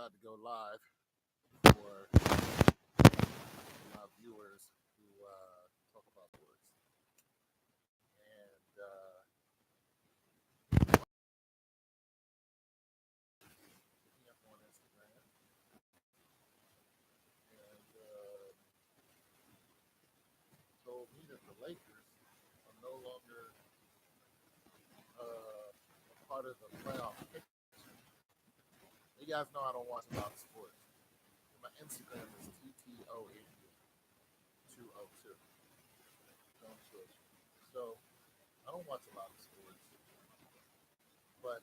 decided to go live for my viewers who talk about sports. And hit me up on Instagram. And told me that the Lakers are no longer a part of the playoff picture. You guys know I don't watch a lot of sports. My Instagram is TTO202. Don't switch. So I don't watch a lot of sports, but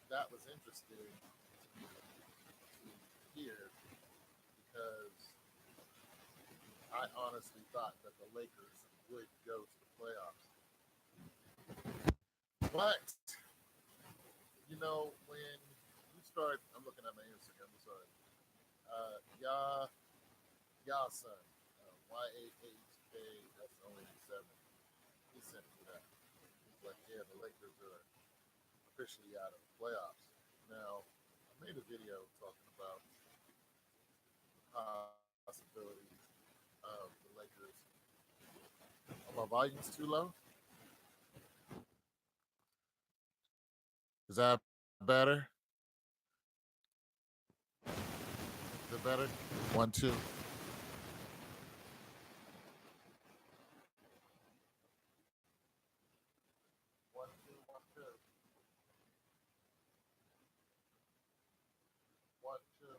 that was interesting to hear because I honestly thought that the Lakers would go to the playoffs. But when you start, I'm looking at my Instagram. I'm sorry. Y'all, y'all son, YAHKS087. He sent me that. He's like, yeah, the Lakers are officially out of the playoffs. Now, I made a video talking about the possibilities of the Lakers. Oh, my volume's too low. Is that better? Is it better? One, two. One, two, one, two. One, two.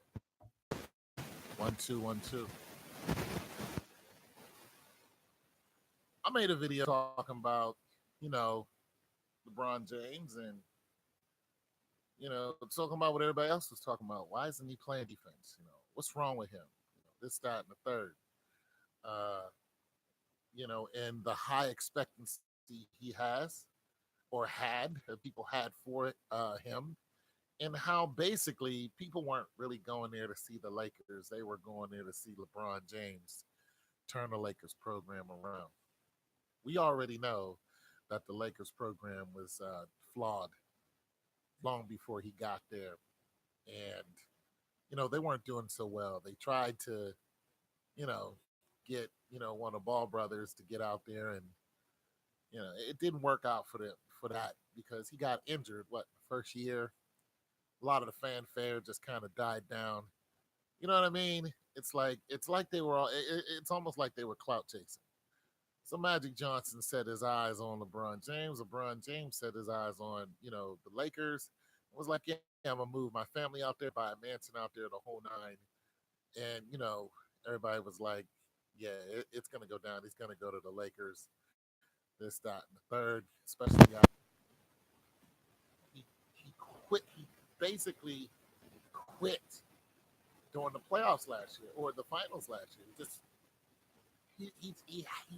One, two, one, two. I made a video talking about, you know, LeBron James and, talking about what everybody else was talking about. Why isn't he playing defense? What's wrong with him? This, that, and the third. Uh, and the high expectancy he has or had, people had for him, and how basically people weren't really going there to see the Lakers. They were going there to see LeBron James turn the Lakers program around. We already know that the Lakers program was flawed long before he got there. And, they weren't doing so well. They tried to, you know, get, one of the Ball brothers to get out there, and, it didn't work out for that because he got injured, what, the first year. A lot of the fanfare just kind of died down. You know what I mean? It's like they were all. It's almost like they were clout chasing. So Magic Johnson set his eyes on LeBron James. LeBron James set his eyes on the Lakers. It was like, yeah, I'm gonna move my family out there, buy a mansion out there, the whole nine. And everybody was like, yeah, it's gonna go down. He's gonna go to the Lakers. This, that, and the third. Especially he quit. He basically quit during the playoffs last year or the finals last year. He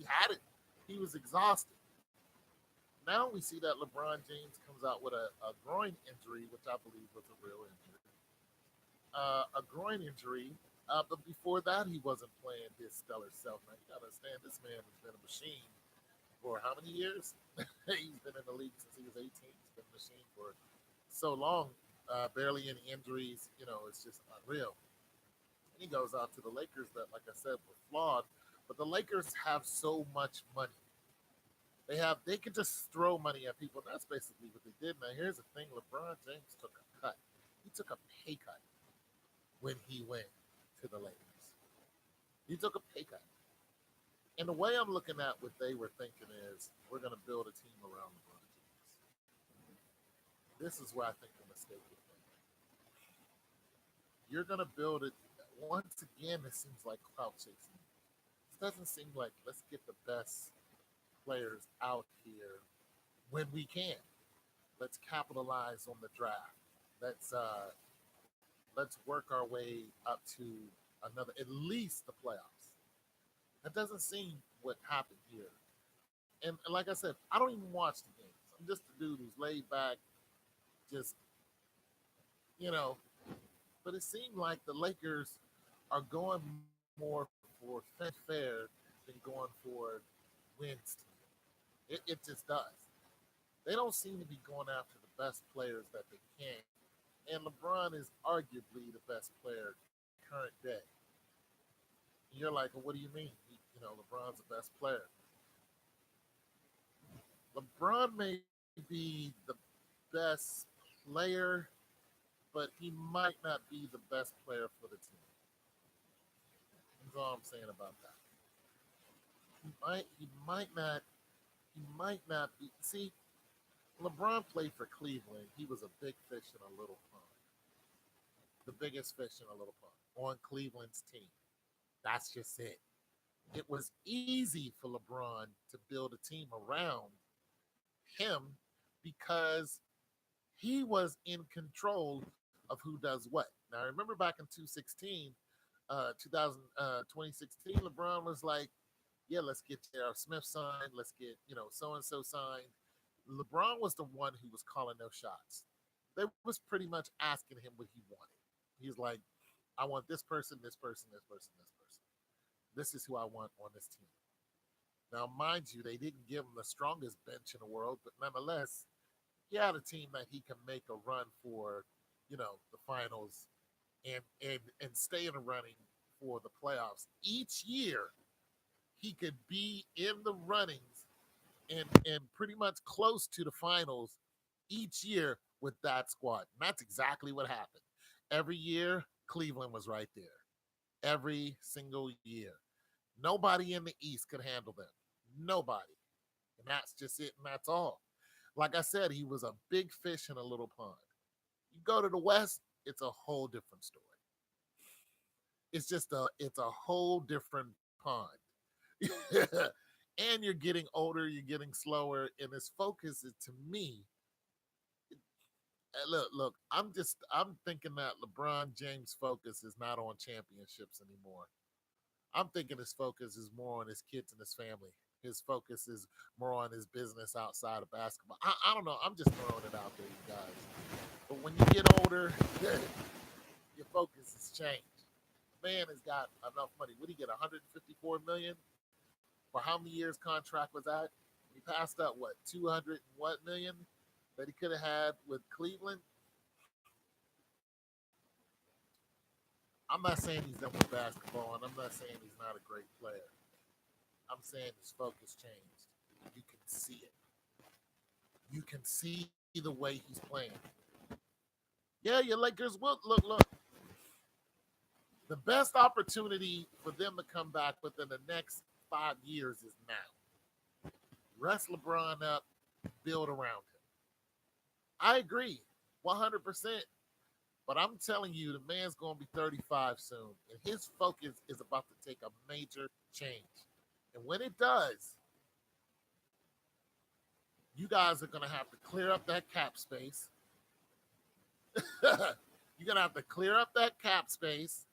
had it. He was exhausted. Now we see that LeBron James comes out with a groin injury, which I believe was a real injury. A groin injury. But before that, he wasn't playing his stellar self. Now you gotta understand, this man has been a machine for how many years? He's been in the league since he was 18. He's been a machine for so long. Barely any injuries. It's just unreal. And he goes out to the Lakers that, like I said, were flawed. But the Lakers have so much money. They could just throw money at people. That's basically what they did. Now here's the thing: LeBron James took a cut. He took a pay cut when he went to the Lakers. He took a pay cut. And the way I'm looking at what they were thinking is, we're going to build a team around LeBron James. This is where I think the mistake was made. You're going to build it. Once again, it seems like clout chasing. It doesn't seem like let's get the best players out here when we can. Let's capitalize on the draft. Let's work our way up to another, at least the playoffs. That doesn't seem what happened here. And like I said, I don't even watch the games. I'm just a dude who's laid back, just you know. But it seemed like the Lakers are going more for fanfare than going for wins. It just does. They don't seem to be going after the best players that they can. and LeBron is arguably the best player current day. And you're like, well, what do you mean? LeBron's the best player. LeBron may be the best player, but he might not be the best player for the team. That's all I'm saying about that. He might not be. See, LeBron played for Cleveland. He was a big fish in a little pond, the biggest fish in a little pond on Cleveland's team. That's just it. It was easy for LeBron to build a team around him because he was in control of who does what. Now, I remember back in 2016, LeBron was like, yeah, let's get J.R. Smith signed. Let's get, so and so signed. LeBron was the one who was calling those shots. They was pretty much asking him what he wanted. He's like, I want this person, this person, this person, this person. This is who I want on this team. Now, mind you, they didn't give him the strongest bench in the world, but nonetheless, he had a team that he can make a run for, the finals and stay in the running for the playoffs. Each year, he could be in the runnings and pretty much close to the finals each year with that squad. And that's exactly what happened. Every year, Cleveland was right there. Every single year. Nobody in the East could handle them. Nobody. And that's just it, and that's all. Like I said, he was a big fish in a little pond. You go to the West, it's a whole different story. It's a whole different pond. And you're getting older, you're getting slower, and his focus is to me. Look. I'm thinking that LeBron James' focus is not on championships anymore. I'm thinking his focus is more on his kids and his family. His focus is more on his business outside of basketball. I don't know. I'm just throwing it out there, you guys. But when you get older, your focus has changed. Man has got enough money. What did he get? 154 million for how many years contract was that? He passed up what 200 what million that he could have had with Cleveland. I'm not saying he's done with basketball, and I'm not saying he's not a great player. I'm saying his focus changed. You can see it. You can see the way he's playing. Yeah, your Lakers will look. The best opportunity for them to come back within the next 5 years is now. Rest LeBron up, build around him. I agree, 100%. But I'm telling you, the man's going to be 35 soon, and his focus is about to take a major change. And when it does, you guys are going to have to clear up that cap space. You're going to have to clear up that cap space.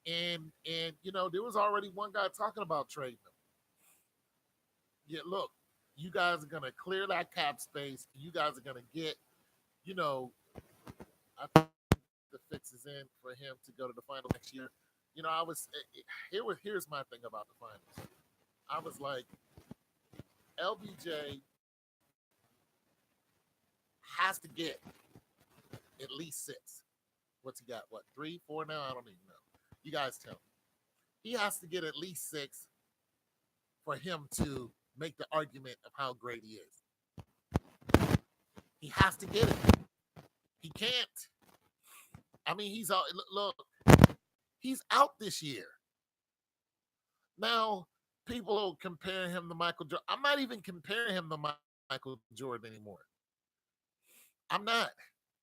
And there was already one guy talking about trading them. Yeah, look, you guys are going to clear that cap space. You guys are going to get, you know, I think the fix is in for him to go to the final next year. I was here's my thing about the finals. I was like, LBJ has to get at least six. What's he got? What, 3, 4 now? I don't even know. You guys tell me. He has to get at least six for him to make the argument of how great he is. He has to get it. He can't. I mean, look. He's out this year. Now, people are comparing him to Michael Jordan. I'm not even comparing him to Michael Jordan anymore. I'm not.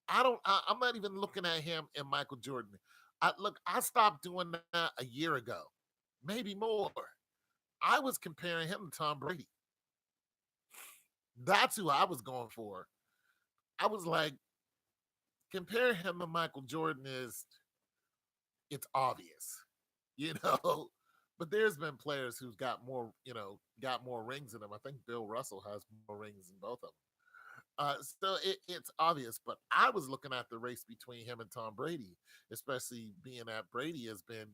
I'm not even looking at him and Michael Jordan. I stopped doing that a year ago, maybe more. I was comparing him to Tom Brady. That's who I was going for. I was like, comparing him to Michael Jordan it's obvious, you know. But there's been players who've got more rings than him. I think Bill Russell has more rings than both of them. So it's obvious, but I was looking at the race between him and Tom Brady, especially being that Brady has been,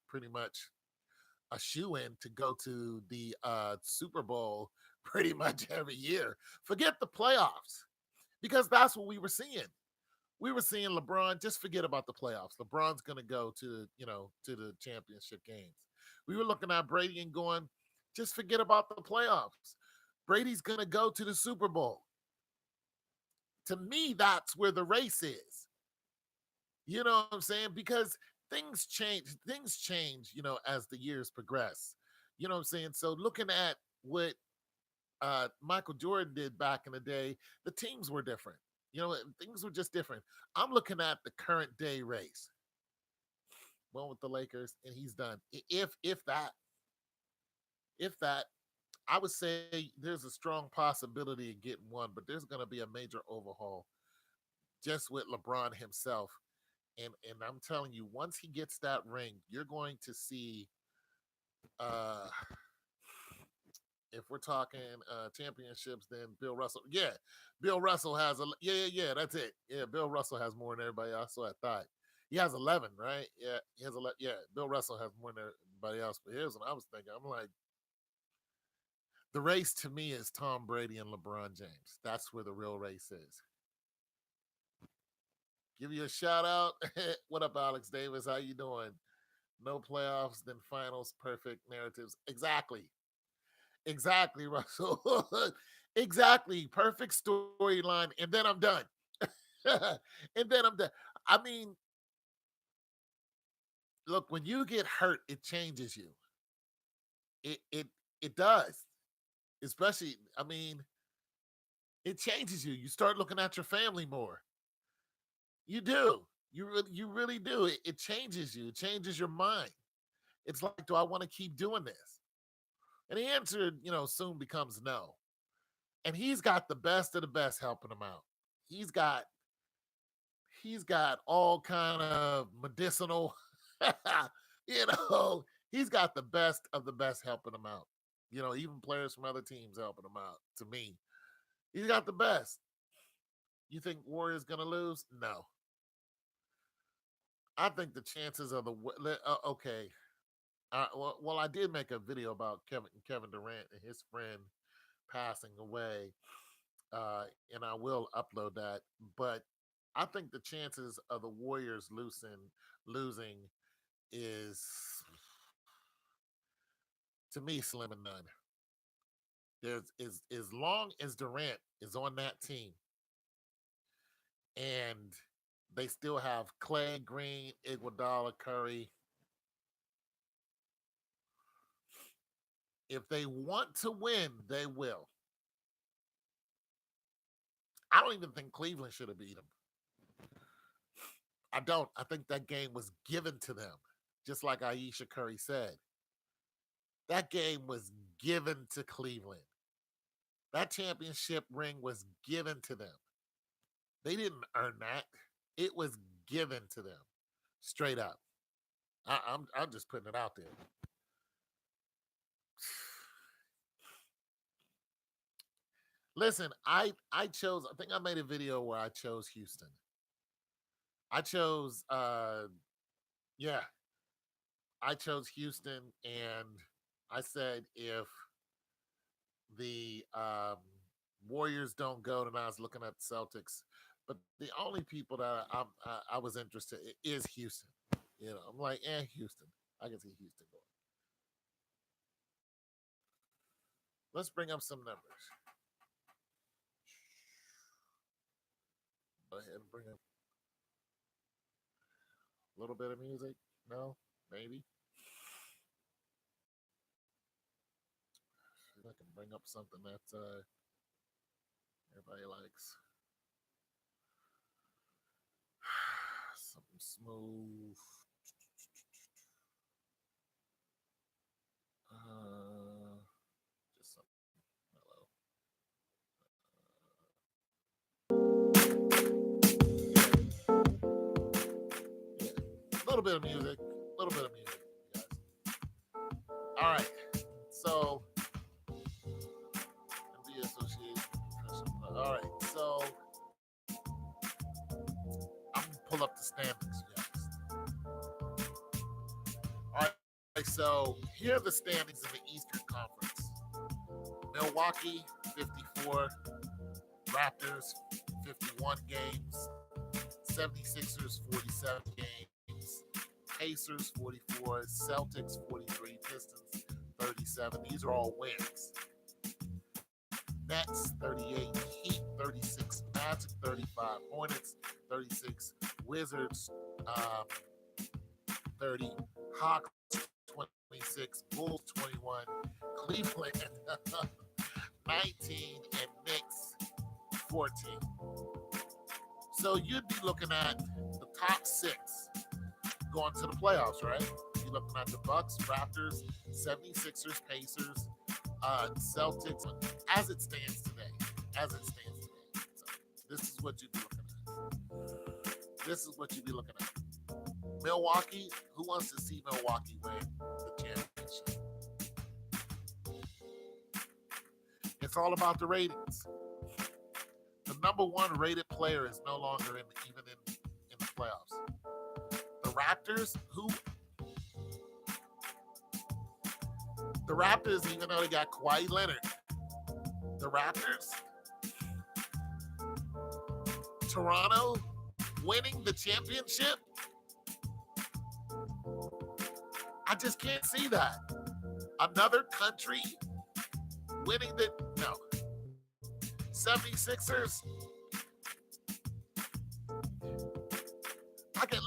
pretty much a shoe in to go to the Super Bowl pretty much every year. Forget the playoffs, because that's what we were seeing. We were seeing LeBron. Just forget about the playoffs. LeBron's going to go to to the championship games. We were looking at Brady and going, just forget about the playoffs. Brady's going to go to the Super Bowl. To me, that's where the race is. You know what I'm saying? Because things change. Things change, as the years progress. You know what I'm saying? So looking at what Michael Jordan did back in the day, the teams were different. Things were just different. I'm looking at the current day race. One with the Lakers, and he's done. If that, I would say there's a strong possibility of getting one, but there's going to be a major overhaul just with LeBron himself. And I'm telling you, once he gets that ring, you're going to see. Uh, if we're talking championships, then Bill Russell. Yeah, Bill Russell has yeah. That's it. Yeah, Bill Russell has more than everybody else. So I thought he has 11, right? Yeah, he has 11. Yeah, Bill Russell has more than everybody else. But here's what I was thinking. I'm like, the race to me is Tom Brady and LeBron James. That's where the real race is. Give you a shout out. What up, Alex Davis? How you doing? No playoffs, then finals, perfect narratives. Exactly, Russell. Exactly. Perfect storyline. And then I'm done. And then I'm done. I mean, look, when you get hurt, it changes you. It does. Especially, I mean, it changes you. You start looking at your family more. You do. You really do. It changes you. It changes your mind. It's like, do I want to keep doing this? And the answer, soon becomes no. And he's got the best of the best helping him out. He's got he's got all kind of medicinal, you know, he's got the best of the best helping him out. Even players from other teams helping him out. To me, he's got the best. You think Warriors gonna lose? No, I think the chances of okay. Well, I did make a video about Kevin Durant and his friend passing away, uh, and I will upload that. But I think the chances of the Warriors losing is, to me, slim and none. There's is as long as Durant is on that team and they still have Clay, Green, Iguodala, Curry. If they want to win, they will. I don't even think Cleveland should have beat them. I don't. I think that game was given to them, just like Aisha Curry said. That game was given to Cleveland. That championship ring was given to them. They didn't earn that. It was given to them, straight up. I'm just putting it out there. Listen, I chose. I think I made a video where I chose Houston. I chose. Yeah, I chose Houston, and I said if the Warriors don't go, then I was looking at the Celtics. But the only people that I was interested in is Houston. I'm like, Houston. I can see Houston going. Let's bring up some numbers. Go ahead and bring up a little bit of music. No, maybe. See if I can bring up something that everybody likes. Something smooth. Just something mellow. Yeah, a little bit of music. A little bit of music, you guys. All right. So, NBA Association. All right. So, I'm gonna pull up the standings, you guys. All right. So here are the standings in the Eastern Conference. Milwaukee, 54. Raptors, 51 games. 76ers 47 games, Pacers 44, Celtics 43, Pistons 37. These are all wins. Nets 38, Heat 36, Magic 35, Hornets 36, Wizards 30, Hawks 26, Bulls 21, Cleveland 19, and Knicks 14. So you'd be looking at the top 6 going to the playoffs, right? You're looking at the Bucks, Raptors, 76ers, Pacers, Celtics, as it stands today. As it stands today. So this is what you'd be looking at. This is what you'd be looking at. Milwaukee, who wants to see Milwaukee win the championship? It's all about the ratings. The number 1 rated player is no longer even in the playoffs. The Raptors, the Raptors, even though they got Kawhi Leonard, the Raptors, Toronto winning the championship, I just can't see that. Another country winning no. 76ers,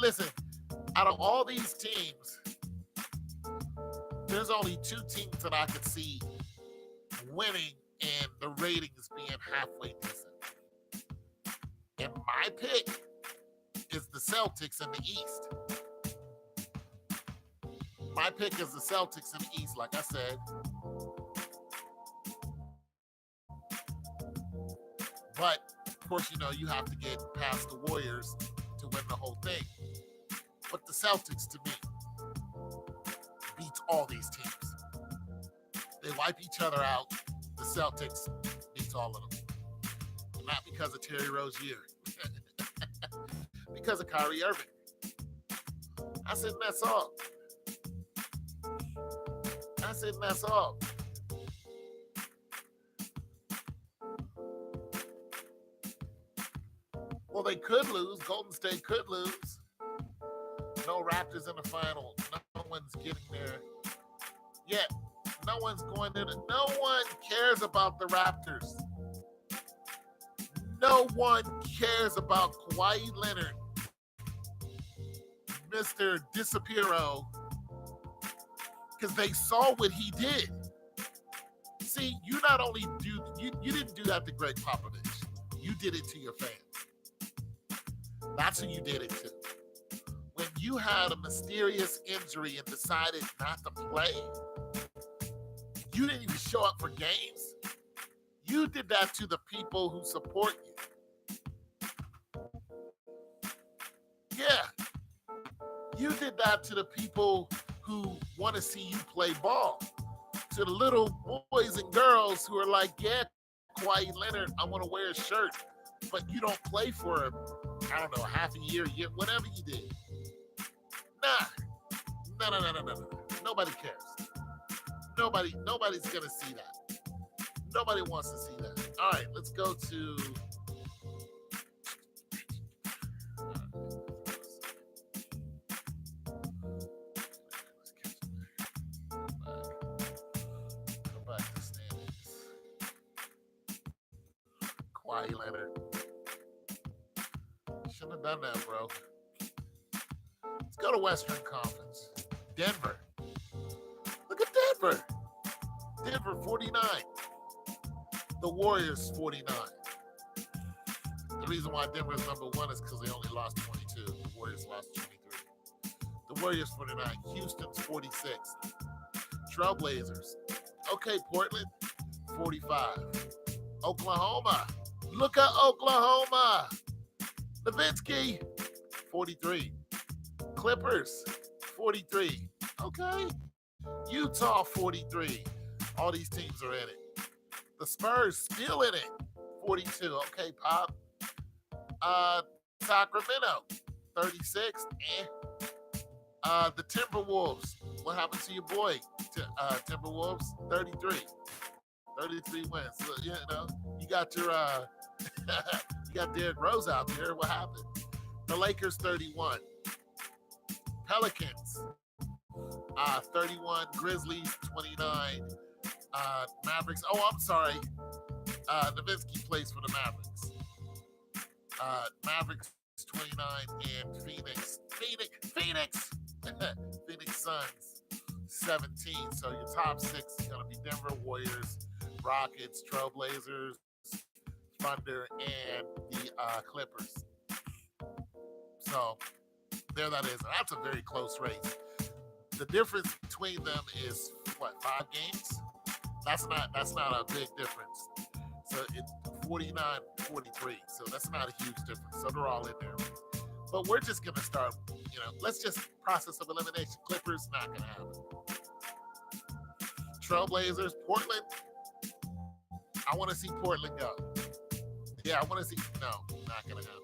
listen, out of all these teams, there's only 2 teams that I could see winning and the ratings being halfway decent. And my pick is the Celtics in the East. My pick is the Celtics in the East, like I said. But, of course, you have to get past the Warriors to win the whole thing. But the Celtics, to me, beats all these teams. They wipe each other out. The Celtics beats all of them. Not because of Terry Rozier. Because of Kyrie Irving. I said, that's all. Well, they could lose. Golden State could lose. No Raptors in the final. No one's getting there yet. No one's going in. No one cares about the Raptors. No one cares about Kawhi Leonard, Mr. Disappearo, because they saw what he did. See, you not only you didn't do that to Greg Popovich. You did it to your fans. That's who you did it to. When you had a mysterious injury and decided not to play, you didn't even show up for games. You did that to the people who support you. Yeah. You did that to the people who want to see you play ball. To the little boys and girls who are like, yeah, Kawhi Leonard, I want to wear a shirt. But you don't play for, I don't know, half a year, whatever you did. Nah. No. Nobody cares. Nobody's going to see that. Nobody wants to see that. All right, let's go to... Go back to standings. Kawhi Leonard. Shouldn't have done that, bro. Let's go to Western Conference. Denver. Look at Denver. Denver 49. The Warriors 49. The reason why Denver's number 1 is because they only lost 22. The Warriors lost 23. The Warriors 49. Houston's 46. Trailblazers. Okay, Portland 45. Oklahoma. Look at Oklahoma. Levinsky 43. Clippers 43. Okay. Utah 43. All these teams are in it. The Spurs still in it. 42. Okay, Pop. Sacramento 36. The Timberwolves. What happened to your boy? Timberwolves 33. 33 wins. So, you got your you got Derrick Rose out there. What happened? The Lakers 31, Pelicans 31, Grizzlies 29, Mavericks. Oh, I'm sorry. Nowitzki plays for the Mavericks. Mavericks 29 and Phoenix Suns 17. So your top six is going to be Denver, Warriors, Rockets, Trailblazers, Thunder, and the Clippers. So there that is. And that's a very close race. The difference between them is what, 5 games? That's not a big difference. So it's 49-43. So that's not a huge difference. So they're all in there. But we're just gonna start, let's just process of elimination. Clippers, not gonna happen. Trailblazers, Portland. I want to see Portland go. Yeah, I want to see. No, not gonna happen.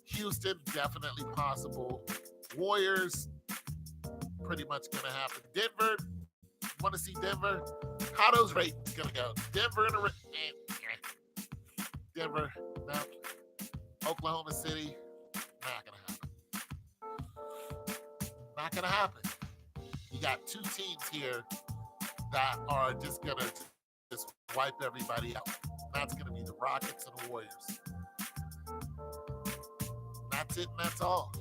Houston, definitely possible. Warriors, pretty much gonna happen. Denver, want to see Denver. How those ratings gonna go? Denver Denver, no. Oklahoma City, not gonna happen. Not gonna happen. You got 2 teams here that are just gonna just wipe everybody out. That's gonna be the Rockets and the Warriors. That's it, and that's all.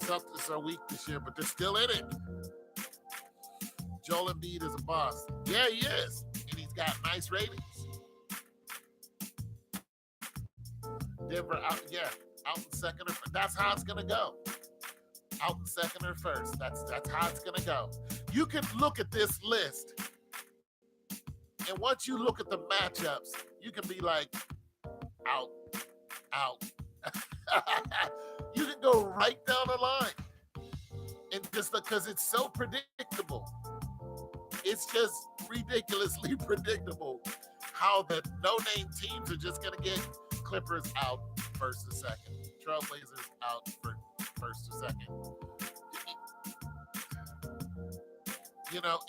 Celtics are weak this year, but they're still in it. Joel Embiid is a boss. Yeah, he is. And he's got nice ratings. Denver, out in second or first. That's how it's going to go. Out in second or first. That's how it's going to go. You can look at this list, and once you look at the matchups, you can be like, out. You can go right down the line. And just because it's so predictable. It's just ridiculously predictable how the no-name teams are just going to get Clippers out first or second. Trailblazers out first or second.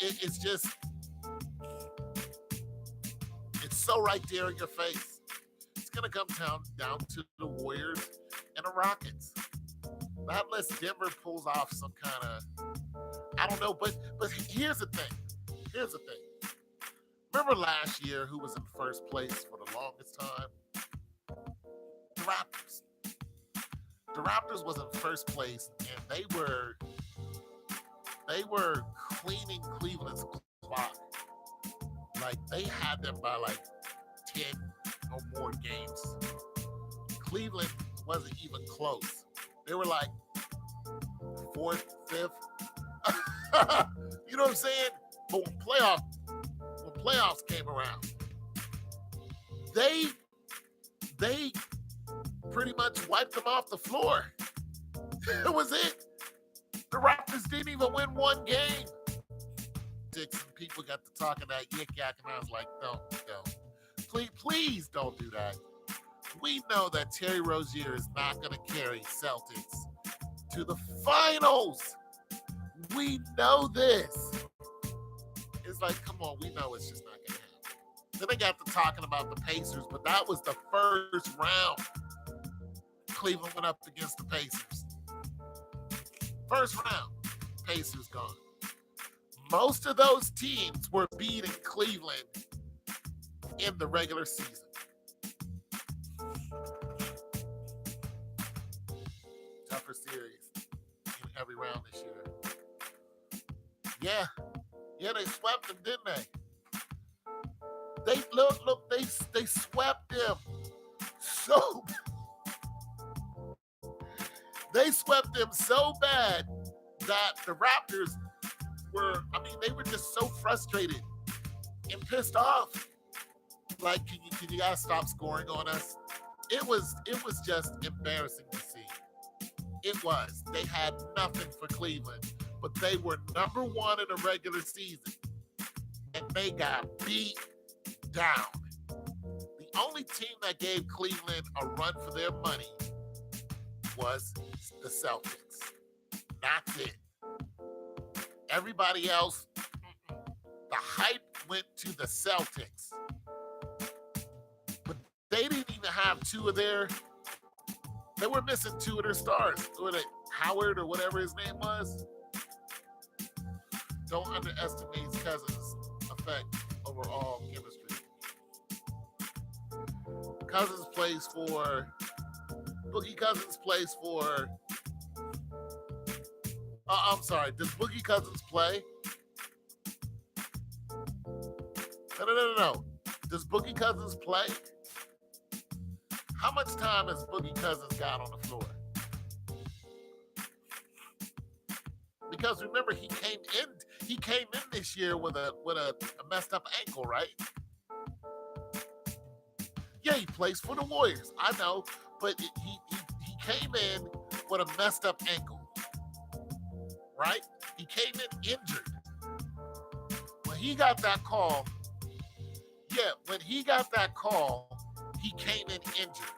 It's just, it's so right there in your face. It's going to come down to the Warriors and the Rockets. Not unless Denver pulls off some kind of, I don't know, but here's the thing. Remember last year who was in first place for the longest time? The Raptors. The Raptors was in first place, and they were cleaning Cleveland's clock. Like, they had them by like 10 or more games. Cleveland wasn't even close. They were like 4th, 5th. You know what I'm saying? But when playoffs came around, they pretty much wiped them off the floor. That was it. The Raptors didn't even win 1 game. People got to talking that yik-yak, and I was like, don't. Please don't do that. We know that Terry Rozier is not going to carry Celtics to the finals. We know this. It's like, come on, we know it's just not going to happen. Then they got to talking about the Pacers, but that was the first round. Cleveland went up against the Pacers. First round, Pacers gone. Most of those teams were beating Cleveland in the regular season. Tougher series in every round this year. Yeah, they swept them, didn't they? They swept them. So they swept them so bad that the Raptors they were just so frustrated and pissed off. Like, can you guys stop scoring on us? It was just embarrassing to see. It was. They had nothing for Cleveland, but they were number 1 in the regular season, and they got beat down. The only team that gave Cleveland a run for their money was the Celtics. That's it. Everybody else, the hype went to the Celtics. But they didn't even have they were missing two of their stars. Were they Howard or whatever his name was? Don't underestimate Cousins' effect overall chemistry. Boogie Cousins plays for. I'm sorry. Does Boogie Cousins play? No. Does Boogie Cousins play? How much time has Boogie Cousins got on the floor? Because remember, he came in this year with a messed up ankle, right? Yeah, he plays for the Warriors. I know, but he came in with a messed up ankle, right? He came in injured. When he got that call, he came in injured.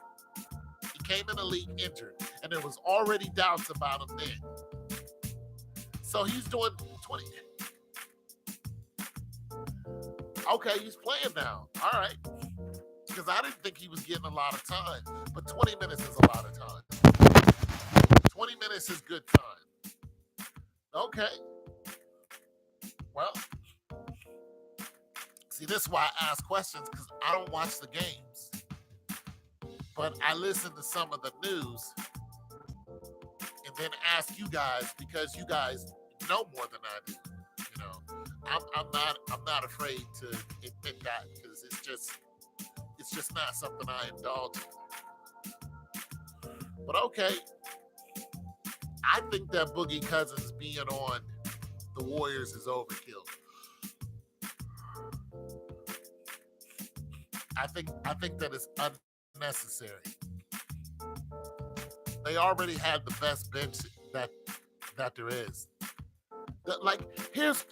He came in the league injured, and there was already doubts about him then. So he's doing 20. Okay, he's playing now. All right. Because I didn't think he was getting a lot of time, but 20 minutes is a lot of time. 20 minutes is good time. Okay. Well, see, this is why I ask questions, because I don't watch the games. But I listen to some of the news and then ask you guys, because you guys know more than I do. You know, I'm not afraid to admit that, because it's just not something I indulge in. But okay, I think that Boogie Cousins being on the Warriors is overkill. I think that is unnecessary. They already had the best bench that there is. Here's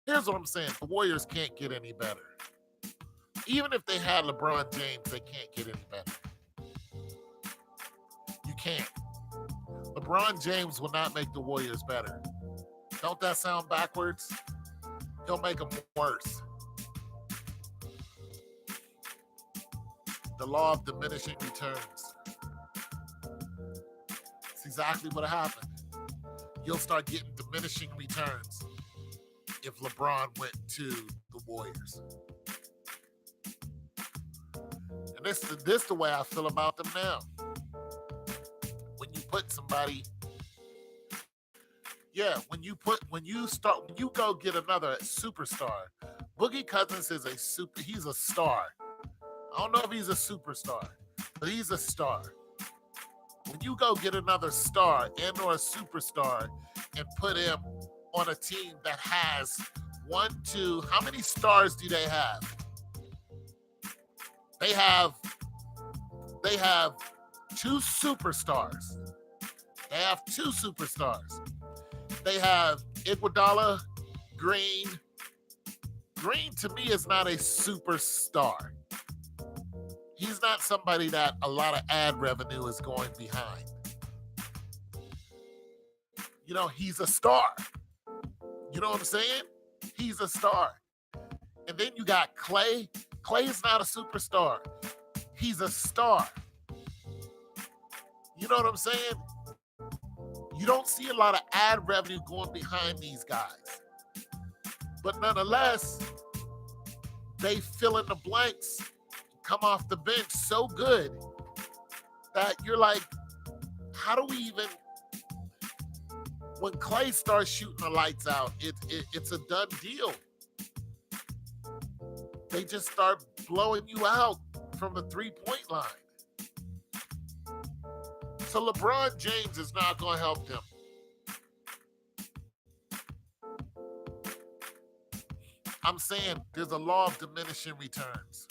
what I'm saying. The Warriors can't get any better. Even if they had LeBron James, they can't get any better. You can't. LeBron James will not make the Warriors better. Don't that sound backwards? He'll make them worse. The law of diminishing returns. It's exactly what happened. You'll start getting diminishing returns if LeBron went to the Warriors. And this is the way I feel about them now. When you put somebody, when you go get another superstar. Boogie Cousins is he's a star. I don't know if he's a superstar, but he's a star. When you go get another star and or a superstar and put him on a team that has how many stars do they have? They have two superstars. They have Iguodala, Green. Green to me is not a superstar. He's not somebody that a lot of ad revenue is going behind. You know, he's a star. You know what I'm saying? He's a star. And then you got Clay. Clay is not a superstar. He's a star. You know what I'm saying? You don't see a lot of ad revenue going behind these guys. But nonetheless, they fill in the blanks, come off the bench so good that you're like, how do we even, when Clay starts shooting the lights out, it's a done deal. They just start blowing you out from the 3-point line. So LeBron James is not going to help them. I'm saying there's a law of diminishing returns.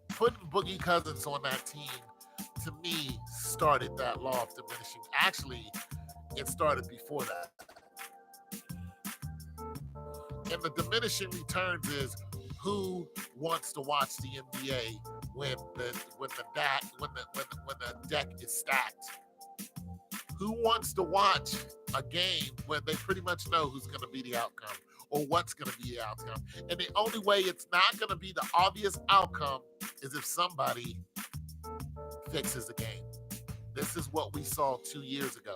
Putting Boogie Cousins on that team, to me, started that law of diminishing. Actually, it started before that. And the diminishing returns is who wants to watch the NBA when the deck is stacked. Who wants to watch a game where they pretty much know who's going to be the outcome or what's going to be the outcome? And the only way it's not going to be the obvious outcome is if somebody fixes the game. This is what we saw 2 years ago.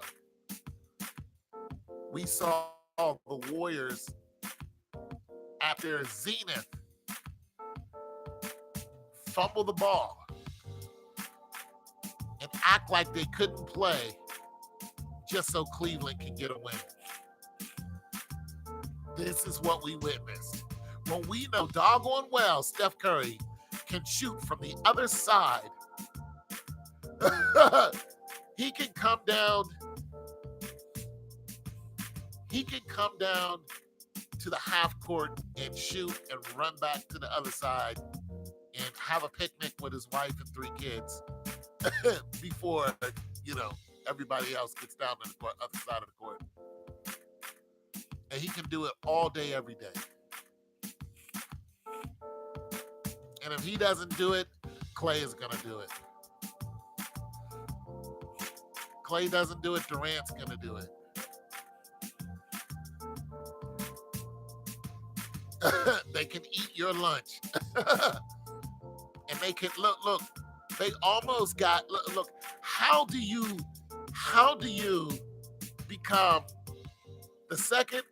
We saw the Warriors at their zenith fumble the ball and act like they couldn't play just so Cleveland can get a win. This is what we witnessed. When we know doggone well Steph Curry can shoot from the other side, he can come down to the half court and shoot and run back to the other side and have a picnic with his wife and 3 kids before, everybody else gets down to the other side of the court. And he can do it all day, every day. And if he doesn't do it, Clay is going to do it. Clay doesn't do it, Durant's going to do it. They can eat your lunch. And they can, look, they almost got, look, how do you become the second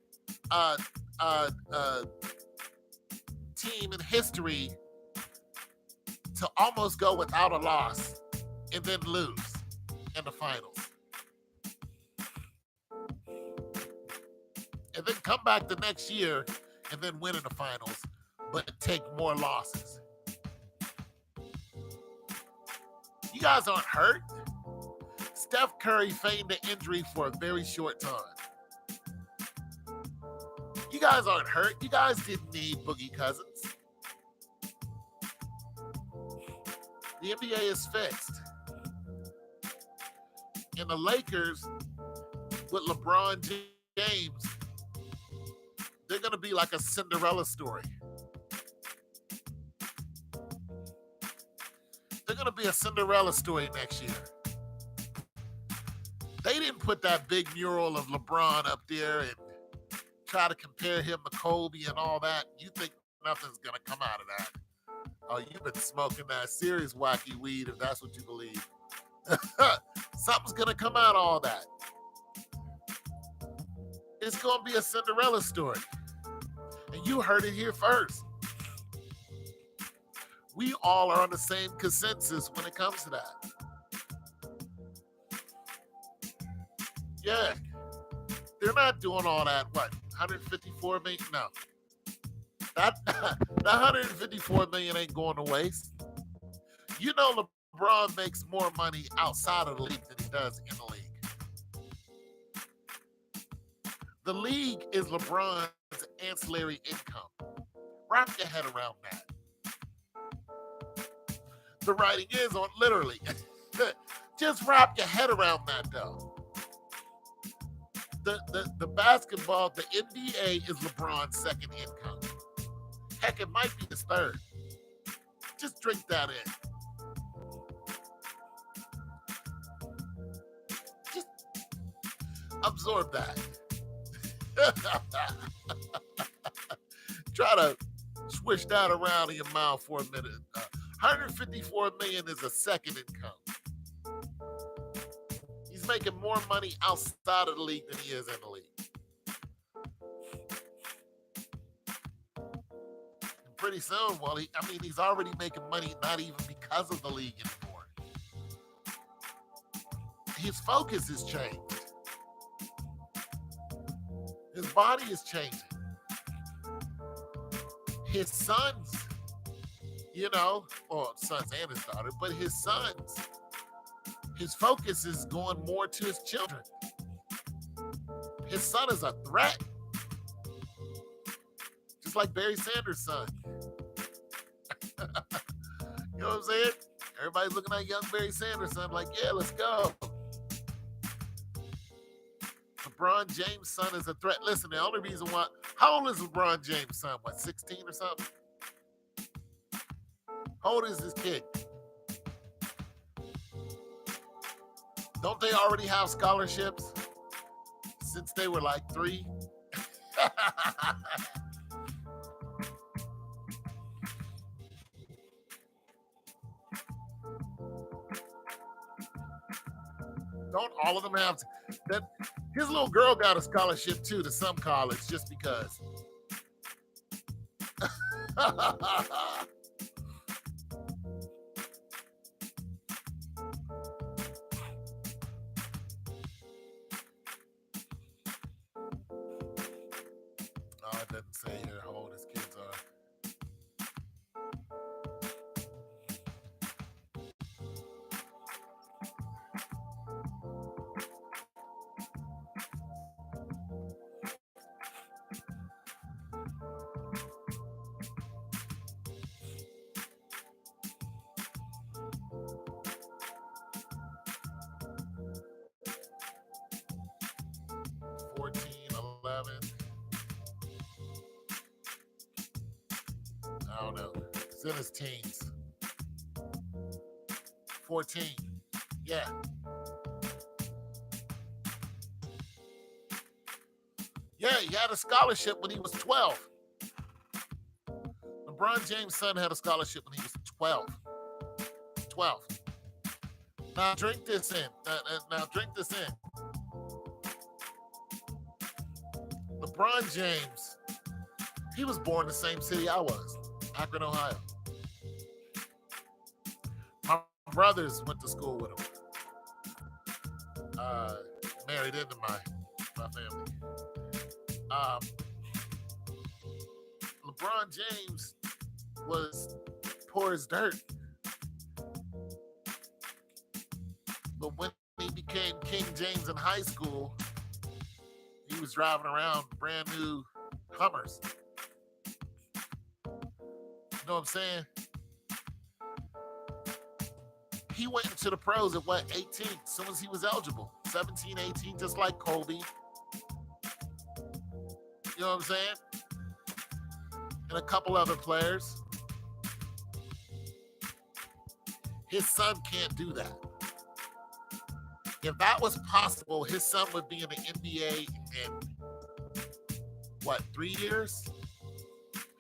team in history to almost go without a loss and then lose in the finals? And then come back the next year and then win in the finals, but take more losses. You guys aren't hurt. Steph Curry feigned the injury for a very short time. You guys aren't hurt. You guys didn't need Boogie Cousins. The NBA is fixed. And the Lakers, with LeBron James, they're going to be like a Cinderella story. They're going to be a Cinderella story next year. They didn't put that big mural of LeBron up there and try to compare him to Kobe and all that. You think nothing's going to come out of that. Oh, you've been smoking that serious wacky weed if that's what you believe. Something's going to come out of all that. It's going to be a Cinderella story. And you heard it here first. We all are on the same consensus when it comes to that. Yeah. They're not doing all that, 154 million? No. That 154 million ain't going to waste. You know LeBron makes more money outside of the league than he does in the league. The league is LeBron's ancillary income. Wrap your head around that. The writing is on literally. Just wrap your head around that, though. The basketball, the NBA is LeBron's second income. Heck, it might be his third. Just drink that in. Just absorb that. Try to swish that around in your mouth for a minute. 154 million is a second income. He's making more money outside of the league than he is in the league. And pretty soon, he's already making money not even because of the league anymore. His focus has changed. His body is changing. His sons, sons and his daughter, but his sons, his focus is going more to his children. His son is a threat. Just like Barry Sanders' son. You know what I'm saying? Everybody's looking at young Barry Sanders' son like, yeah, let's go. LeBron James' son is a threat. Listen, the only reason why, how old is LeBron James' son? 16 or something? How old is his kid? Don't they already have scholarships since they were like 3? Don't all of them have that? His little girl got a scholarship too to some college just because. Oh, it doesn't say here how old his kids are. 14, 11. I don't know. It's in his teens. 14. Yeah. Yeah, he had a scholarship when he was 12. LeBron James' son had a scholarship when he was 12. 12. Now drink this in. Now drink this in. LeBron James, he was born in the same city I was, Akron, Ohio. My brothers went to school with him. Married into my family. LeBron James was poor as dirt. But when he became King James in high school, he was driving around brand new Hummers. You know what I'm saying? He went into the pros at what, 18, as soon as he was eligible. 17, 18, just like Kobe. You know what I'm saying? And a couple other players. His son can't do that. If that was possible, his son would be in the NBA in, what, 3 years?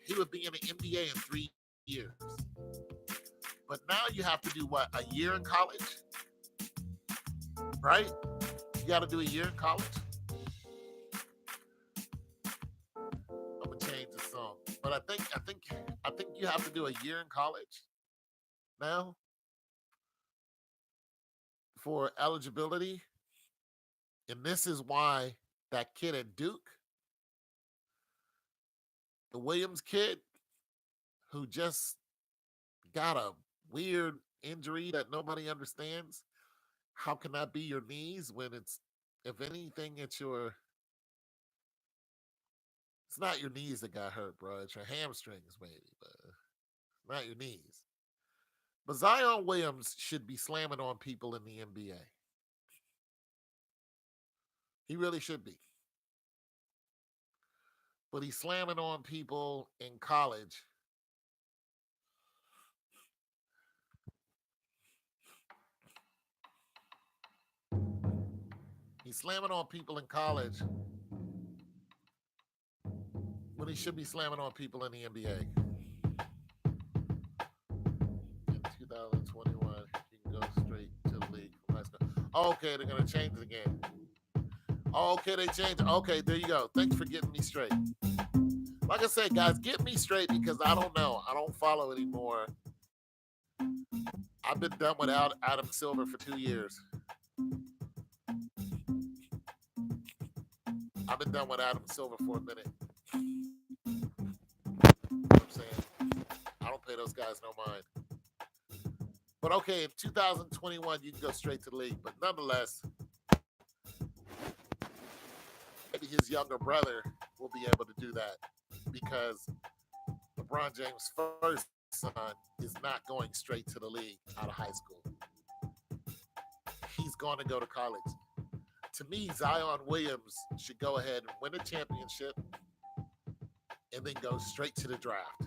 He would be in the NBA in 3 years. But now you have to do what, a year in college? Right? You got to do a year in college? I'm gonna change the song, but I think you have to do a year in college now for eligibility, and this is why that kid at Duke, the Williams kid, who just got a weird injury that nobody understands. How can that be your knees when it's, if anything, it's not your knees that got hurt, bro. It's your hamstrings, maybe, but not your knees. But Zion Williams should be slamming on people in the NBA. He really should be. But he's slamming on people in college. He's slamming on people in college when he should be slamming on people in the NBA. In 2021, you can go straight to the league from high school. Okay, they're going to change it again. Okay, they changed. Okay, there you go. Thanks for getting me straight. Like I said, guys, get me straight because I don't know. I don't follow anymore. I've been done without Adam Silver for 2 years. I've been done with Adam Silver for a minute. You know what I'm saying? I don't pay those guys no mind. But okay, in 2021, you can go straight to the league. But nonetheless, maybe his younger brother will be able to do that because LeBron James' first son is not going straight to the league out of high school. He's going to go to college. To me, Zion Williams should go ahead and win a championship and then go straight to the draft.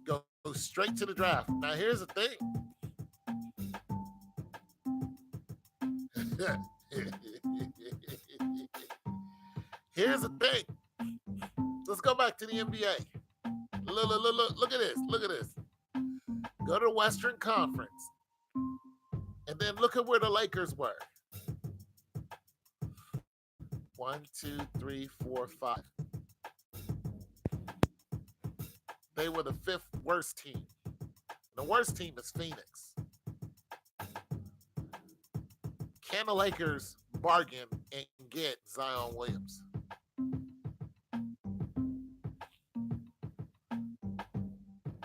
Go straight to the draft. Now, here's the thing. Here's the thing. Let's go back to the NBA. Look at this. Look at this. Go to the Western Conference. And then look at where the Lakers were. 1, 2, 3, 4, 5. They were the 5th worst team. The worst team is Phoenix. Can the Lakers bargain and get Zion Williams?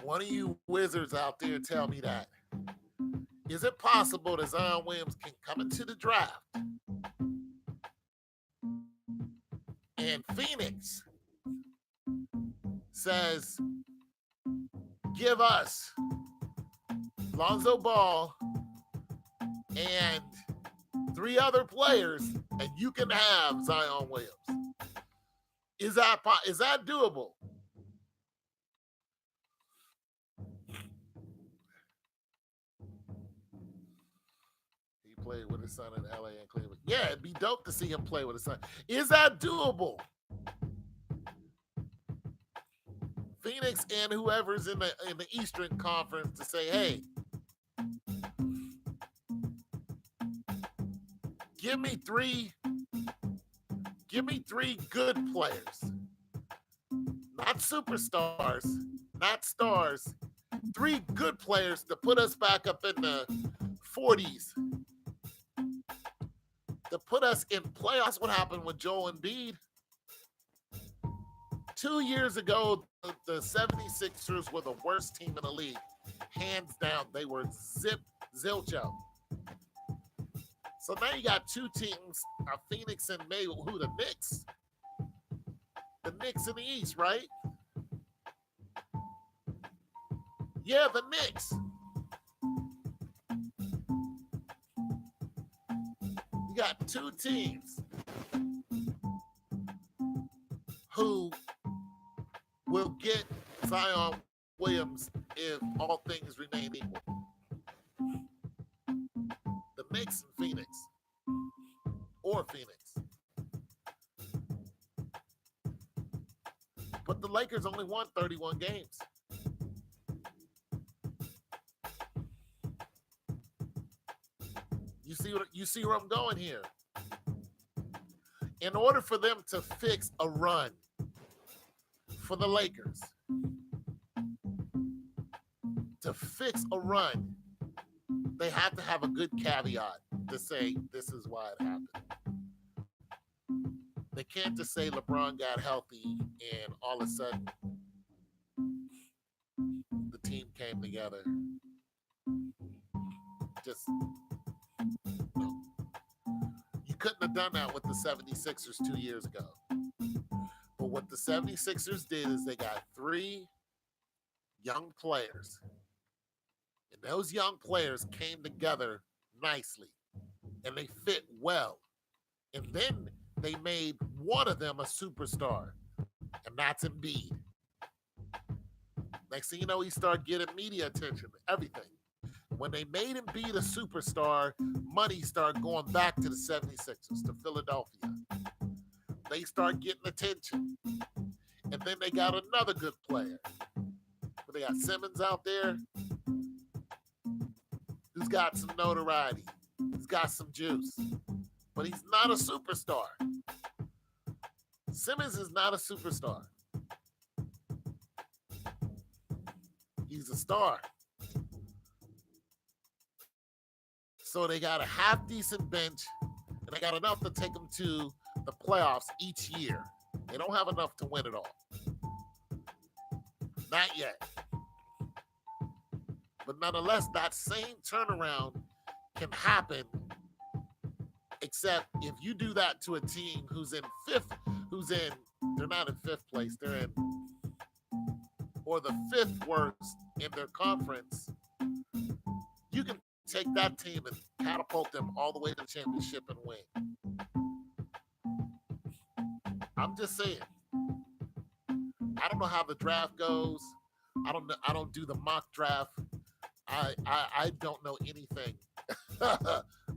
One of you wizards out there tell me that. Is it possible that Zion Williams can come into the draft and Phoenix says, give us Lonzo Ball and 3 other players, and you can have Zion Williams? Is that doable? He played with his son in LA and Cleveland. Yeah, it'd be dope to see him play with his son. Is that doable? Phoenix and whoever's in the Eastern Conference to say, hey, give me three good players. Not superstars, not stars. 3 good players to put us back up in the 40s. To put us in playoffs. What happened with Joel Embiid? 2 years ago, the 76ers were the worst team in the league. Hands down, they were zilcho. So now you got 2 teams, Phoenix and maybe who, the Knicks? The Knicks in the East, right? Yeah, the Knicks. You got 2 teams who will get Zion Williams if all things remain equal. The Knicks and Phoenix. Or Phoenix. But the Lakers only won 31 games. You see where I'm going here? In order for them to fix a run for the Lakers, to fix a run, they have to have a good caveat to say this is why it happened. They can't just say LeBron got healthy and all of a sudden the team came together. Just no. You couldn't have done that with the 76ers 2 years ago. But what the 76ers did is they got 3 young players. And those young players came together nicely. And they fit well. And then they made one of them a superstar. And that's Embiid. Next thing you know, he started getting media attention, everything. When they made Embiid a superstar, money started going back to the 76ers, to Philadelphia. They start getting attention. And then they got another good player. But they got Simmons out there who's got some notoriety. He's got some juice. But he's not a superstar. Simmons is not a superstar. He's a star. So they got a half-decent bench, and they got enough to take them to the playoffs each year. They don't have enough to win it all. Not yet. But nonetheless, that same turnaround can happen, except if you do that to a team who's in they're not in 5th place, they're in, or the 5th worst in their conference, you can take that team and catapult them all the way to the championship and win. I'm just saying. I don't know how the draft goes. I don't know. I don't do the mock draft. I don't know anything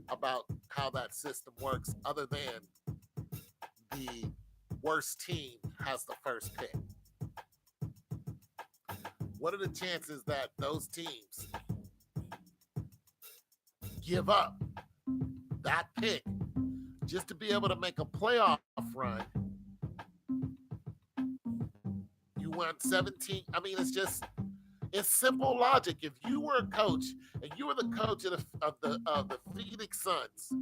about how that system works, other than the worst team has the first pick. What are the chances that those teams give up that pick just to be able to make a playoff run? You won 17. I mean, it's simple logic. If you were a coach and you were the coach of the Phoenix Suns,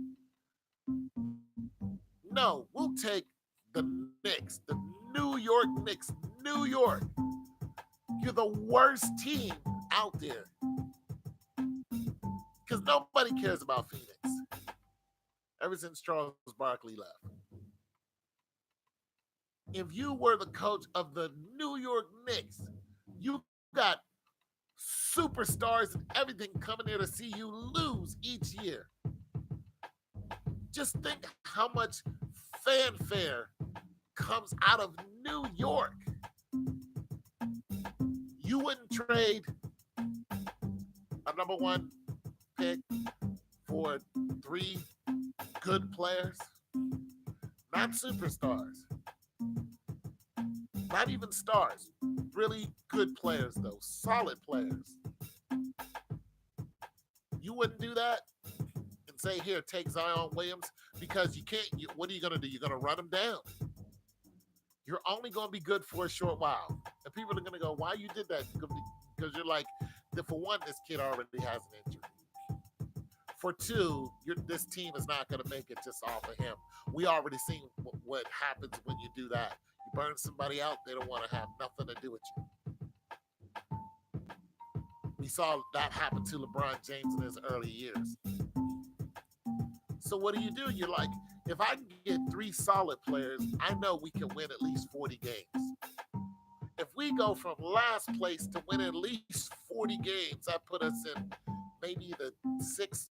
no, we'll take the Knicks, the New York Knicks, New York. You're the worst team out there because nobody cares about Phoenix ever since Charles Barkley left. If you were the coach of the New York Knicks, you got superstars and everything coming there to see you lose each year. Just think how much fanfare comes out of New York. You wouldn't trade a number one pick for 3 good players, not superstars, not even stars, really good players, though, solid players. You wouldn't do that and say, here, take Zion Williams, because you can't. What are you going to do? You're going to run him down. You're only going to be good for a short while. And people are going to go, why you did that? Because you're like, for one, this kid already has an injury. For two, this team is not going to make it just off of him. We already seen what happens when you do that. You burn somebody out, they don't want to have nothing to do with you. We saw that happen to LeBron James in his early years. So what do? You're like, if I can get 3 solid players, I know we can win at least 40 games. If we go from last place to win at least 40 games, that put us in maybe the 6th,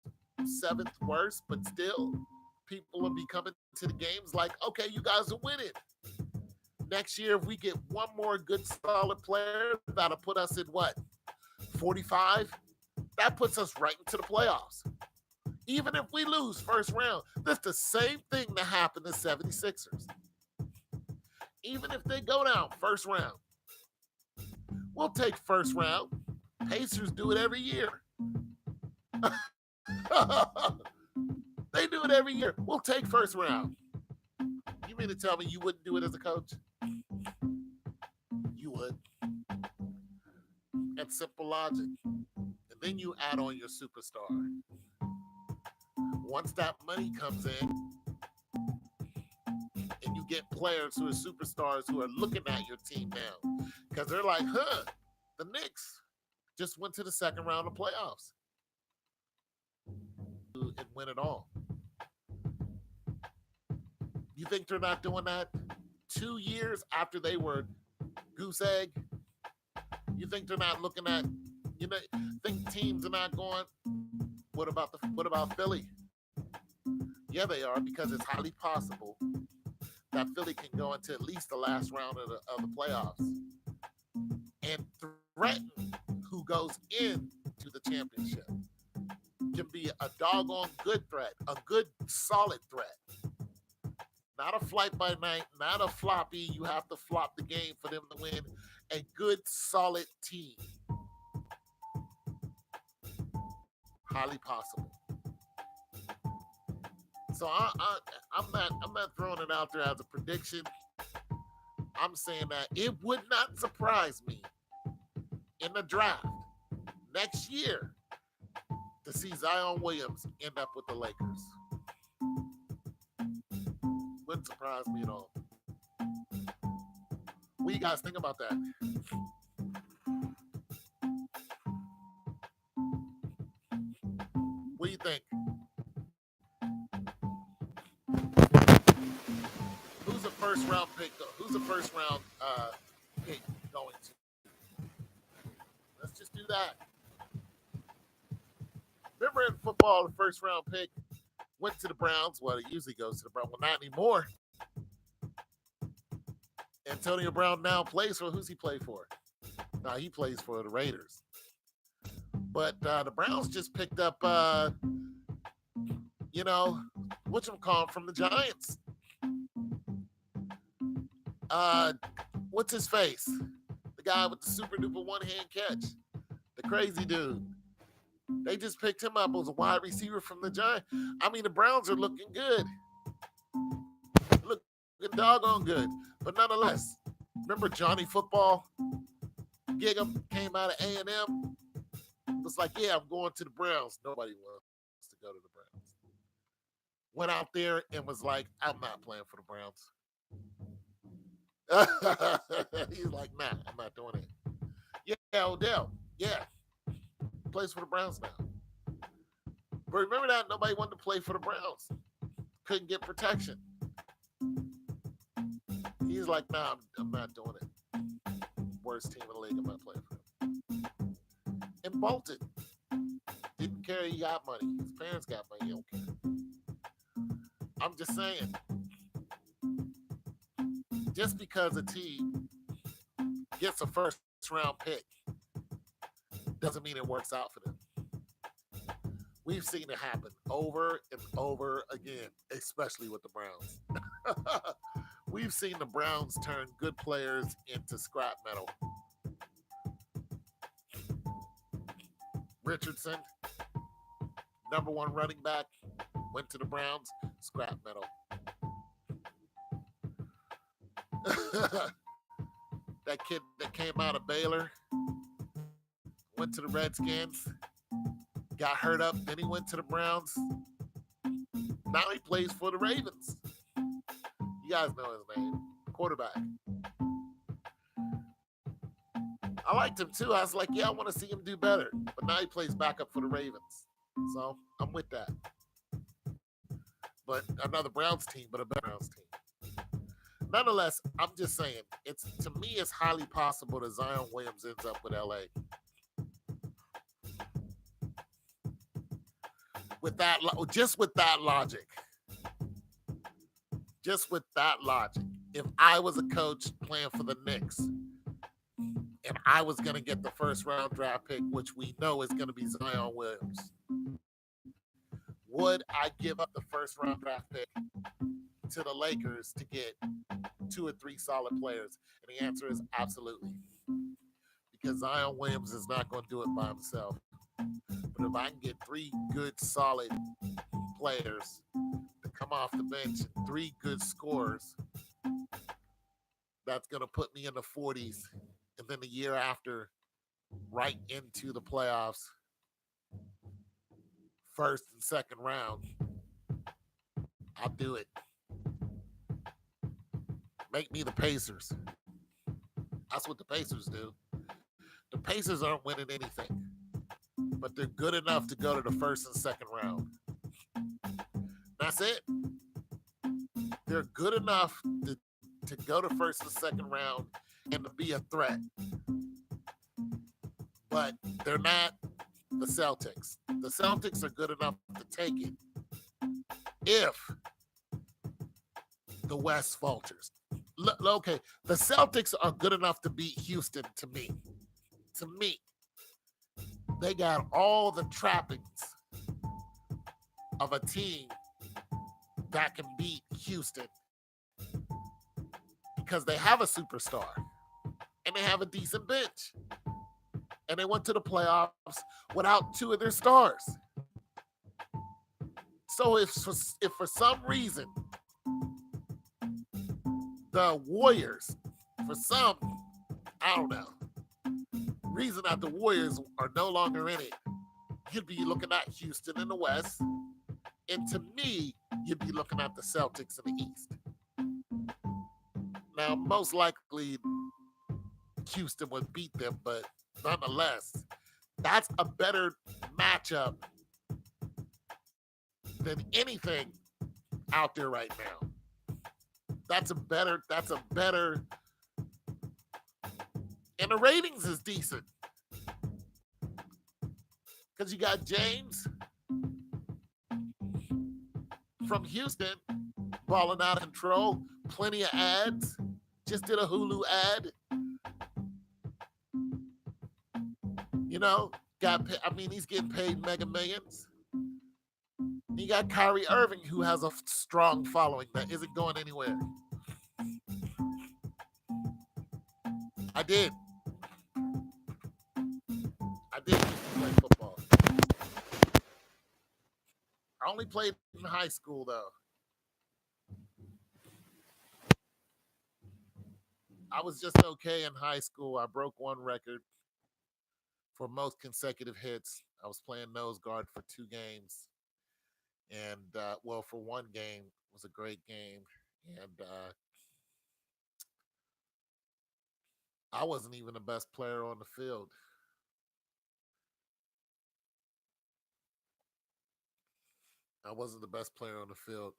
7th worst, but still, people will be coming to the games like, okay, you guys are winning. Next year, if we get one more good, solid player, that'll put us in what? 45? That puts us right into the playoffs. Even if we lose first round, that's the same thing that happened to 76ers. Even if they go down first round, we'll take first round. Pacers do it every year. They do it every year. We'll take first round. You mean to tell me you wouldn't do it as a coach? You would. That's simple logic. And then you add on your superstar. Once that money comes in, and you get players who are superstars who are looking at your team now, because they're like, the Knicks just went to the second round of playoffs and win it all. You think they're not doing that 2 years after they were goose egg? You think they're not looking at, think teams are not going, what about Philly? Yeah, they are, because it's highly possible that Philly can go into at least the last round of the playoffs and threaten who goes into the championship. Can be a doggone good threat, a good solid threat. Not a flight by night, not a floppy, you have to flop the game for them to win. A good solid team. Highly possible. So I'm not throwing it out there as a prediction. I'm saying that it would not surprise me in the draft next year to see Zion Williams end up with the Lakers. Wouldn't surprise me at all. What do you guys think about that? What do you think? Who's the first round pick? Who's the first round pick going to? Let's just do that. Remember in football, the first round pick went to the Browns. Well, it usually goes to the Browns. Well, not anymore. Antonio Brown now plays for, who's he play for? Now he plays for the Raiders. But the Browns just picked up, whatchamacallit from the Giants. Uh, what's his face? The guy with the super duper one hand catch, the crazy dude. They just picked him up as a wide receiver from the Giants. I mean, the Browns are looking good, looking doggone good. But nonetheless, remember Johnny Football? Gig'em came out of A&M. Was like, yeah, I'm going to the Browns. Nobody wants to go to the Browns. Went out there and was like, I'm not playing for the Browns. He's like, nah, I'm not doing it. Yeah, Odell. Yeah, plays for the Browns now. But remember that nobody wanted to play for the Browns. Couldn't get protection. He's like, nah, I'm not doing it. Worst team in the league. I'm not playing for them. And bolted. Didn't care he got money. His parents got money. He don't care. I'm just saying. Just because a team gets a first round pick doesn't mean it works out for them. We've seen it happen over and over again, especially with the Browns. We've seen the Browns turn good players into scrap metal. Richardson, number one running back, went to the Browns, scrap metal. That kid that came out of Baylor, went to the Redskins, got hurt up, then he went to the Browns. Now he plays for the Ravens. You guys know his name, quarterback. I liked him too. I was like, yeah, I want to see him do better. But now he plays backup for the Ravens. So I'm with that. But another Browns team, but a better Browns team. Nonetheless, I'm just saying, it's to me, it's highly possible that Zion Williams ends up with LA. With that, just with that logic, if I was a coach playing for the Knicks and I was going to get the first round draft pick, which we know is going to be Zion Williams, would I give up the first round draft pick to the Lakers to get 2 or 3 solid players? And the answer is absolutely. Because Zion Williams is not going to do it by himself. But if I can get 3 good, solid players to come off the bench and 3 good scorers, that's going to put me in the 40s. And then the year after, right into the playoffs, first and second round, I'll do it. Make me the Pacers. That's what the Pacers do. The Pacers aren't winning anything, but they're good enough to go to the first and second round. That's it. They're good enough to go to first and second round and to be a threat. But they're not the Celtics. The Celtics are good enough to take it if the West falters. Okay, the Celtics are good enough to beat Houston to me. To me, they got all the trappings of a team that can beat Houston because they have a superstar and they have a decent bench. And they went to the playoffs without 2 of their stars. So if for some reason the Warriors, for some, I don't know, reason that the Warriors are no longer in it, you'd be looking at Houston in the West. And to me, you'd be looking at the Celtics in the East. Now, most likely, Houston would beat them, but nonetheless, that's a better matchup than anything out there right now. That's a better, and the ratings is decent. Because you got James from Houston balling out of control, plenty of ads, just did a Hulu ad. You know, he's getting paid mega millions. You got Kyrie Irving, who has a strong following that isn't going anywhere. I did. I did used to play football. I only played in high school, though. I was just okay in high school. I broke one record for most consecutive hits. I was playing nose guard for 2 games, and well, for one game it was a great game, and I wasn't even the best player on the field. I wasn't the best player on the field.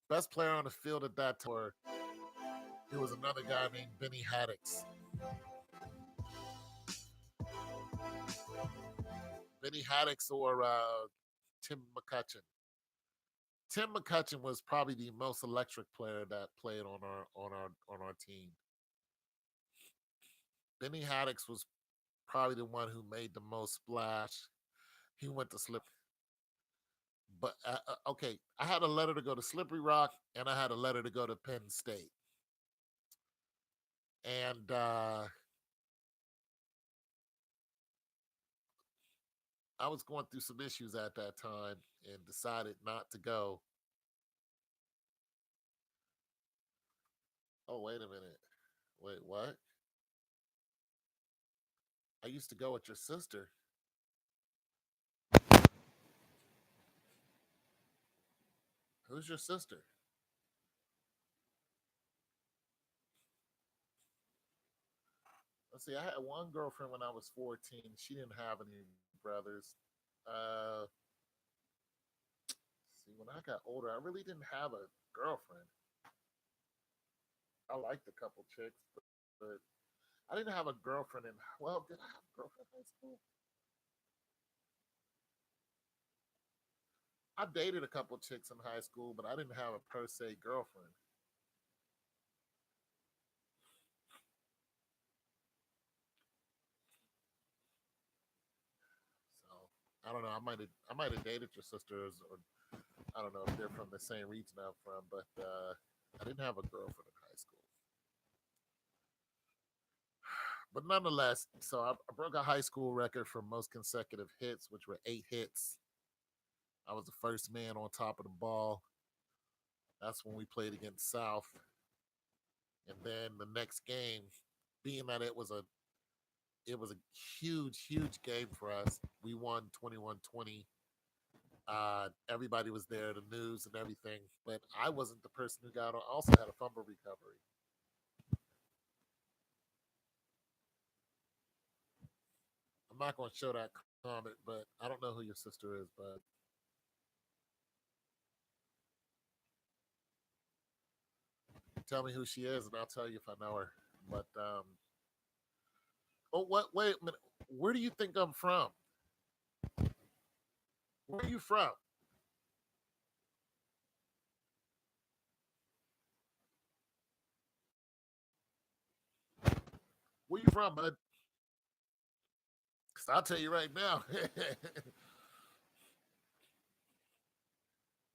Best player on the field at that time, it was another guy named Benny Haddix. Benny Haddix or Tim McCutcheon. Tim McCutcheon was probably the most electric player that played on our team. Benny Haddix was probably the one who made the most splash. He went to Slip, but okay, I had a letter to go to Slippery Rock, and I had a letter to go to Penn State, and I was going through some issues at that time, and decided not to go. Oh, wait a minute. Wait, what? I used to go with your sister. Who's your sister? Let's see. I had one girlfriend when I was 14. She didn't have any brothers. See, when I got older, I really didn't have a girlfriend. I liked a couple chicks, but I didn't have a girlfriend in. Well, did I have a girlfriend in high school? I dated a couple chicks in high school, but I didn't have a per se girlfriend. So I don't know. I might have dated your sisters, or I don't know if they're from the same region I'm from, but I didn't have a girlfriend in high school. But nonetheless, so I broke a high school record for most consecutive hits, which were 8 hits. I was the first man on top of the ball. That's when we played against South. And then the next game, being that it was a huge game for us. We won 21-20. Everybody was there, the news and everything. But I wasn't the person who got on. I also had a fumble recovery. I'm not going to show that comment, but I don't know who your sister is. But tell me who she is, and I'll tell you if I know her. But oh, what? Wait a minute. Where do you think I'm from? Where are you from? Where you from, bud? 'Cause I'll tell you right now.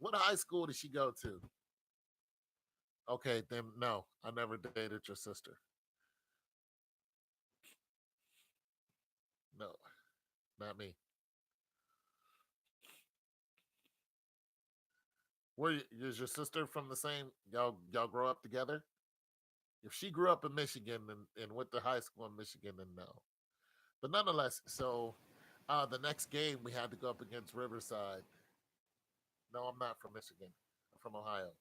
What high school did she go to? Okay, then no, I never dated your sister. No, not me. Is your sister from the same? Y'all grow up together? If she grew up in Michigan and went to high school in Michigan, then no. But nonetheless, so the next game we had to go up against Riverside. No, I'm not from Michigan. I'm from Ohio.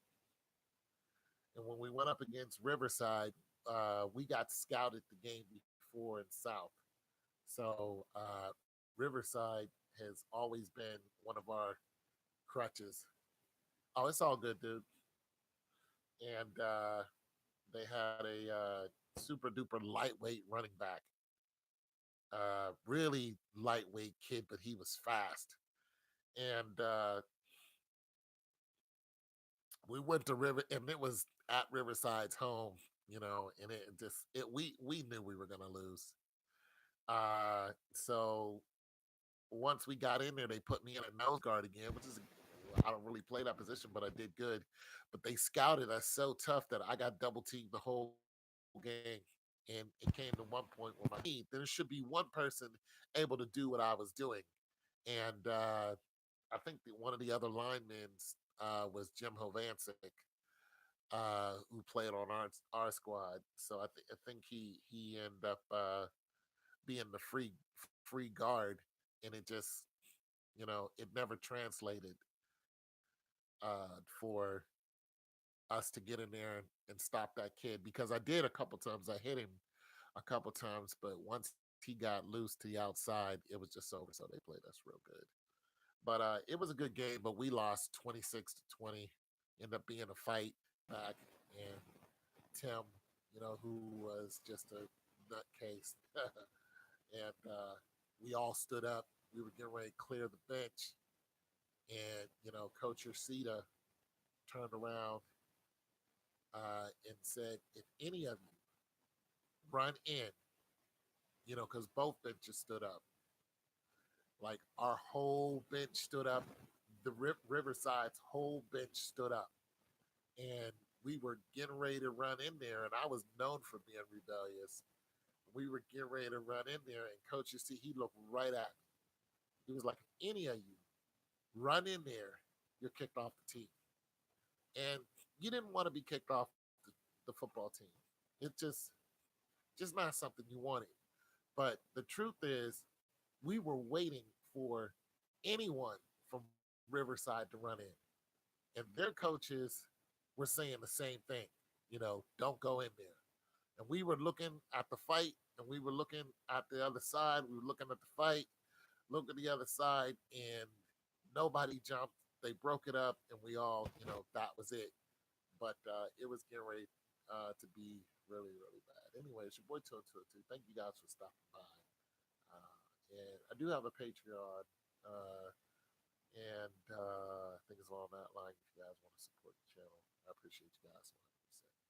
And when we went up against Riverside, we got scouted the game before in South. So Riverside has always been one of our crutches. Oh, it's all good, dude. And they had a super duper lightweight running back, really lightweight kid, but he was fast. And we went to River, and it was at Riverside's home, and it just it we knew we were gonna lose. So once we got in there, they put me in a nose guard again, which is I don't really play that position, but I did good. But they scouted us so tough that I got double teamed the whole game. And it came to one point where my team, there should be one person able to do what I was doing. And I think one of the other linemen was Jim Hovansik, who played on our squad. So I think he ended up being the free guard, and it just it never translated for us to get in there and stop that kid because I did a couple times. I hit him a couple times, but once he got loose to the outside, it was just over. So they played us real good. But it was a good game, but we lost 26-20. Ended up being a fight back, and Tim, who was just a nutcase, and we all stood up. We were getting ready to clear the bench, and Coach Ursita turned around and said, "If any of you run in, because both benches stood up, like our whole bench stood up, the Riverside's whole bench stood up, and we were getting ready to run in there, and I was known for being rebellious. We were getting ready to run in there, and Coach, you see, he looked right at me. He was like, if any of you run in there, you're kicked off the team. And you didn't want to be kicked off the football team. It just not something you wanted. But the truth is, we were waiting for anyone from Riverside to run in. And their coaches were saying the same thing, don't go in there. And we were looking at the fight and we were looking at the other side. We were looking at the fight, look at the other side, and nobody jumped. They broke it up, and we all, that was it. But it was getting ready to be really, really bad. Anyway, it's your boy Two Two Two. Thank you guys for stopping by. And I do have a Patreon, and I think it's along that line. If you guys want to support the channel, I appreciate you guys 100%.